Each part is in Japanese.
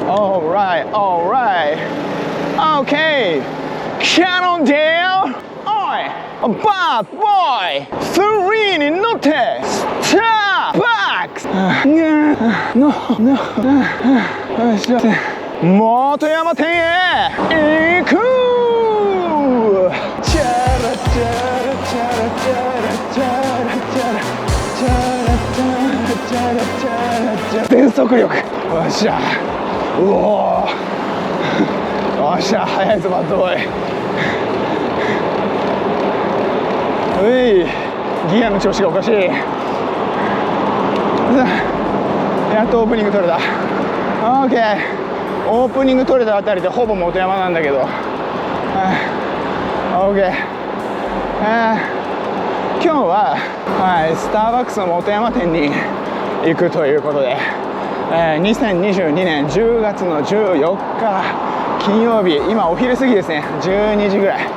Alright, alright. Okay. Cannondale. Oi, a bad boy. 3に乗って。スターバックス。No, no. よし、元山店へ行く。チャラチャラチャラチャラチャラチャラチャラチャラチャラチャラチャラ全速力。よっしゃ。うおー。よっしゃ、速いぞバッドボーイ。ギアの調子がおかしい。やっとオープニング取れた。 OK。 オープニング取れたあたりでほぼ元山なんだけど、 OK。 今日は、スターバックスの元山店に行くということで、2022年10月の14日金曜日、今お昼過ぎですね。12時ぐらい。よ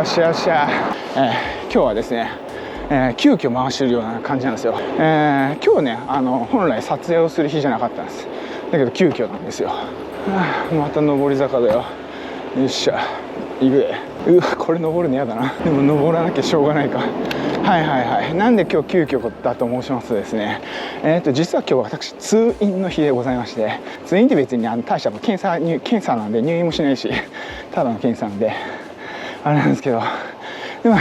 っしゃよっしゃ。今日はですね、急遽回してるような感じなんですよ。今日ね、本来撮影をする日じゃなかったんです。だけど急遽なんですよ。また上り坂だよ。よっしゃ、行くで。うわ、これ登るの嫌だな。でも登らなきゃしょうがないか。なんで今日急遽だと申しますとですね、実は今日私通院の日でございまして、通院って別に大した検査なんで入院もしないし、ただの検査なんであれなんですけど、でも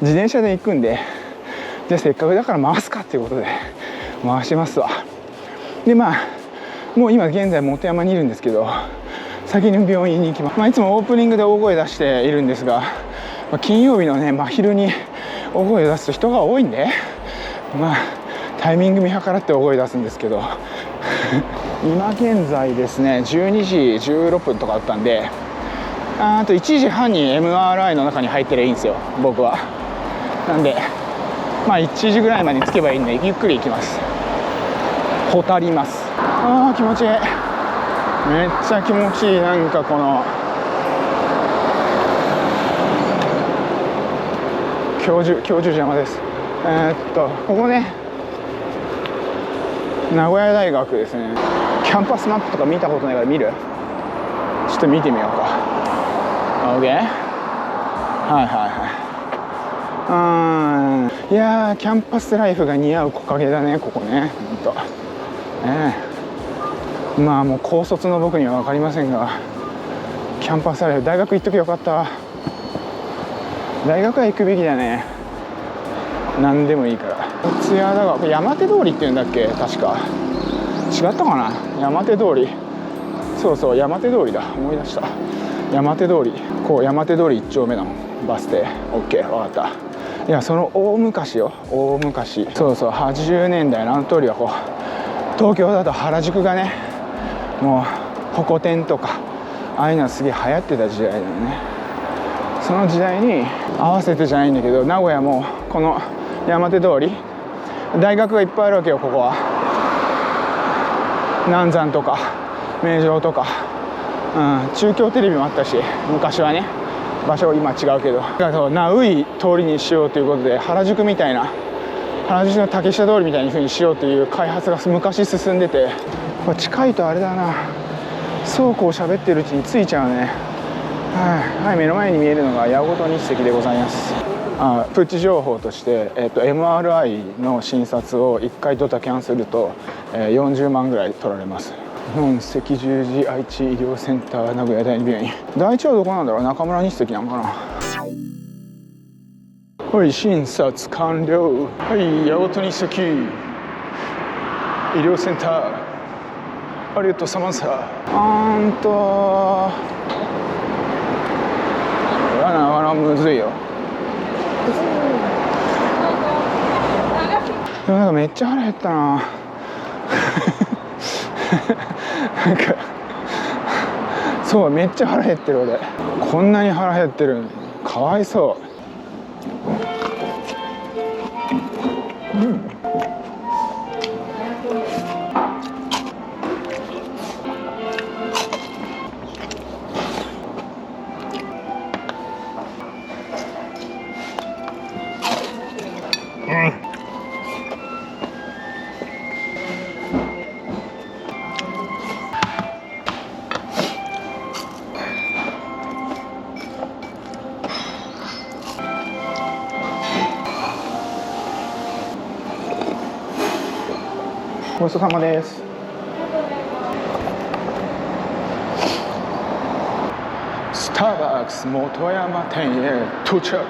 自転車で行くんで、じゃあせっかくだから回すかっていうことで回しますわ。でもう今現在元山にいるんですけど、先に病院に行きます。いつもオープニングで大声出しているんですが、金曜日のね真昼に大声出すと人が多いんで、タイミング見計らって大声出すんですけど今現在ですね12時16分とかだったんで、あと1時半に MRI の中に入ってりゃいいんですよ、僕は。なんで1時ぐらいまでに着けばいいんで、ゆっくり行きます。ほたります。気持ちいい。めっちゃ気持ちいい。なんかこの教授邪魔です。ここね、名古屋大学ですね。キャンパスマップとか見たことないから見る？ちょっと見てみようか。 OK。 いやー、キャンパスライフが似合う木陰だね、ここね。ほんともう高卒の僕には分かりませんが、キャンパスライフ、大学行っときゃよかった。大学は行くべきだね。何でもいいから。津屋だが、これ山手通りっていうんだっけ、確か。違ったかな。山手通り、そう山手通りだ、思い出した。山手通り、こう山手通り1丁目のバス停。 OK、 分かった。いや、その大昔よ、大昔。80年代のあの通りはこう、東京だと原宿がね、もうホコ天とかああいうのはすげえ流行ってた時代だよね。その時代に合わせてじゃないんだけど、名古屋もこの山手通り、大学がいっぱいあるわけよ。ここは南山とか名城とか、中京テレビもあったし、昔はね。場所今違うけど、ナウい通りにしようということで、原宿みたいな、原宿の竹下通りみたいな風にしようという開発が昔進んでて、これ近いとあれだな、そうこう喋ってるうちに着いちゃうね。目の前に見えるのが八事日赤でございます。プチ情報として、MRI の診察を1回ドタキャンすると、40万ぐらい取られます。日本赤十字愛知医療センター名古屋第二病院。第一はどこなんだろう。中村日赤なのかな。はい、診察完了。はい、八事日赤医療センター、ありがとうさまさ。なかなかむずいよ。でもなんかめっちゃ腹減ったななんかそう、めっちゃ腹減ってる。俺こんなに腹減ってる、かわいそう。ごちそうさまです。スターバックス本山店へ到着。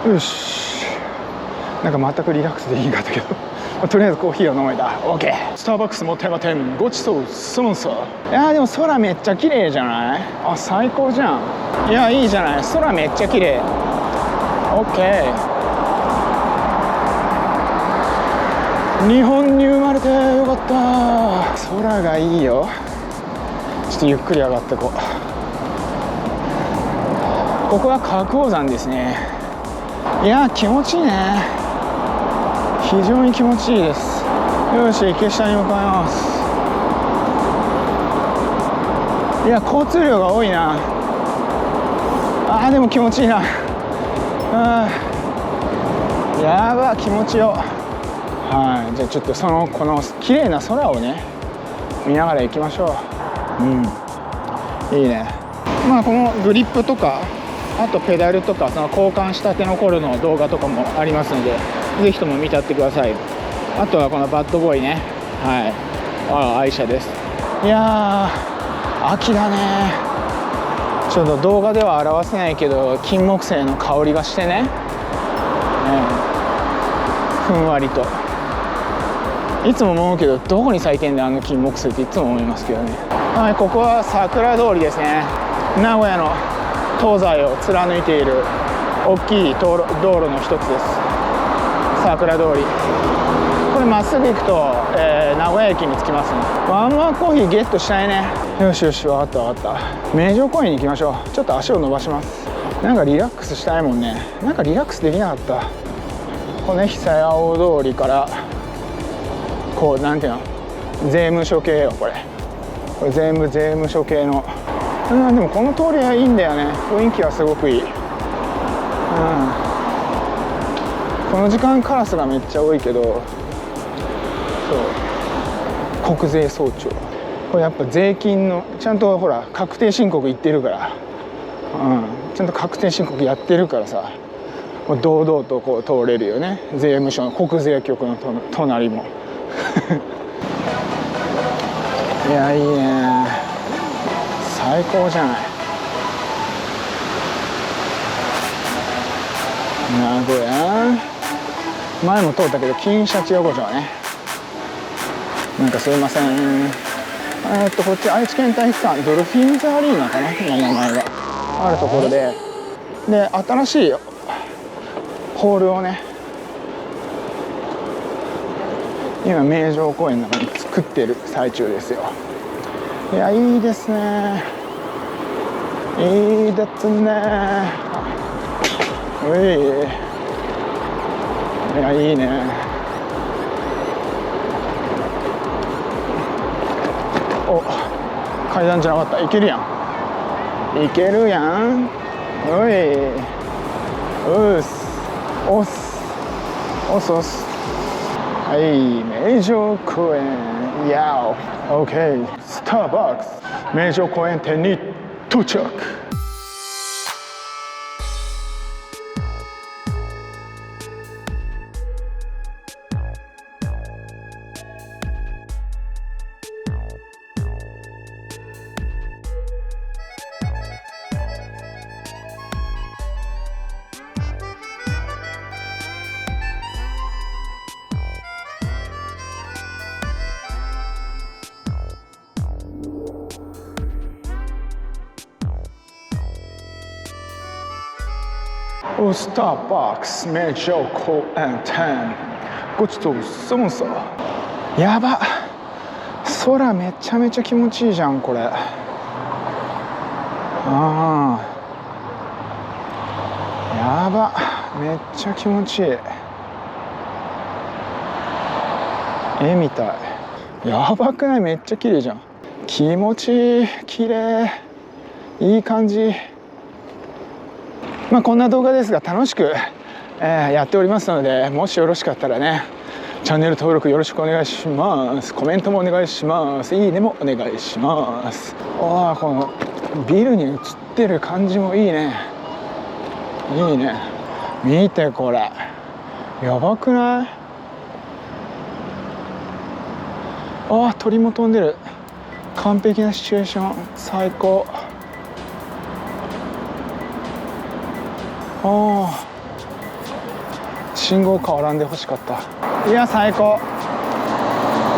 よし、なんか全くリラックスできんかったけどとりあえずコーヒーを飲めた。 OK。 スターバックス本山店ごちそうスモンサー。いやでも空めっちゃ綺麗じゃない？あ、最高じゃん。いやいいじゃない、空めっちゃ綺麗。 OK。 日本に生まれてよかった。空がいいよ。ちょっとゆっくり上がってこう。ここは花崗山ですね。いや気持ちいいね。非常に気持ちいいです。よし、池下に向かいます。いや交通量が多いな。でも気持ちいいな。やば、気持ちよ。はい、じゃあちょっとこの綺麗な空をね見ながら行きましょう。いいね。まあこのグリップとかあとペダルとかその交換したての頃の動画とかもありますので、ぜひとも見たってください。あとはこのバッドボーイね、愛車です。いやー秋だね。ちょっと動画では表せないけど金木犀の香りがしてね、ふんわりと。いつも思うけどどこに咲いてんだあの金木犀っていつも思いますけどね。はい、ここは桜通りですね。名古屋の東西を貫いている大きい道路の一つです。桜通り。これまっすぐ行くと、名古屋駅に着きますね。ワンマンコーヒーゲットしたいね。よしよし、分かった分かった。名城公園に行きましょう。ちょっと足を伸ばします。なんかリラックスしたいもんね。なんかリラックスできなかった。この久屋大通りからこうなんていうの、税務署系よこれ全部税務署系の。でもこの通りはいいんだよね。雰囲気はすごくいい。この時間カラスがめっちゃ多いけど、そう国税総長、これやっぱ税金のちゃんとほら確定申告行ってるから、ちゃんと確定申告やってるからさ、堂々とこう通れるよね。税務署の国税局の隣もいやいいね、最高じゃない。名古屋前も通ったけど金シャチ横丁ね。なんかすいません。こっち愛知県体育館ドルフィンズアリーナかなの名前があるところで、新しいホールをね今名城公園の中に作ってる最中ですよ。いやいいですね、いいですね。いやいいね。お、階段じゃなかった。いけるやん、いけるやん。おすおすおすおす。はい、名城公園やお OK。 スターバックス名城公園店に到着。スターバックス名城公園店ごちそうさまさ。やば、空めちゃめちゃ気持ちいいじゃんこれ。やば、めっちゃ気持ちいい。絵みたい。やばくない？めっちゃ綺麗じゃん。気持ちいい、綺麗、いい感じ。こんな動画ですが楽しくやっておりますので、もしよろしかったらねチャンネル登録よろしくお願いします。コメントもお願いします。いいねもお願いします。ああ、このビルに映ってる感じもいいね。いいね。見てこれ、やばくない？ああ、鳥も飛んでる。完璧なシチュエーション、最高。ああ、信号変わらんでほしかった。いや、最高。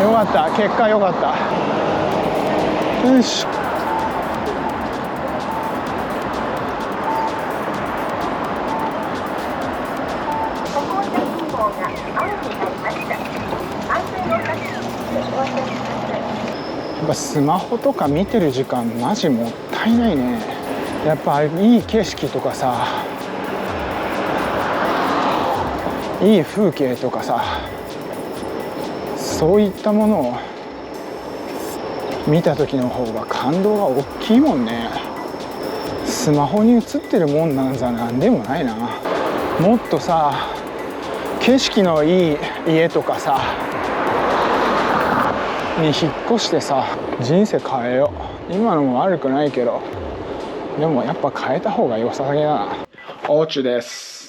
よかった、結果よかった。よし。やっぱスマホとか見てる時間マジもったいないね。やっぱいい景色とかさ、いい風景とかさ、そういったものを見た時の方が感動が大きいもんね。スマホに映ってるもんなんざなんでもないな。もっとさ、景色のいい家とかさに引っ越してさ、人生変えよう。今のも悪くないけど、でもやっぱ変えた方が良さげだな。オチュです。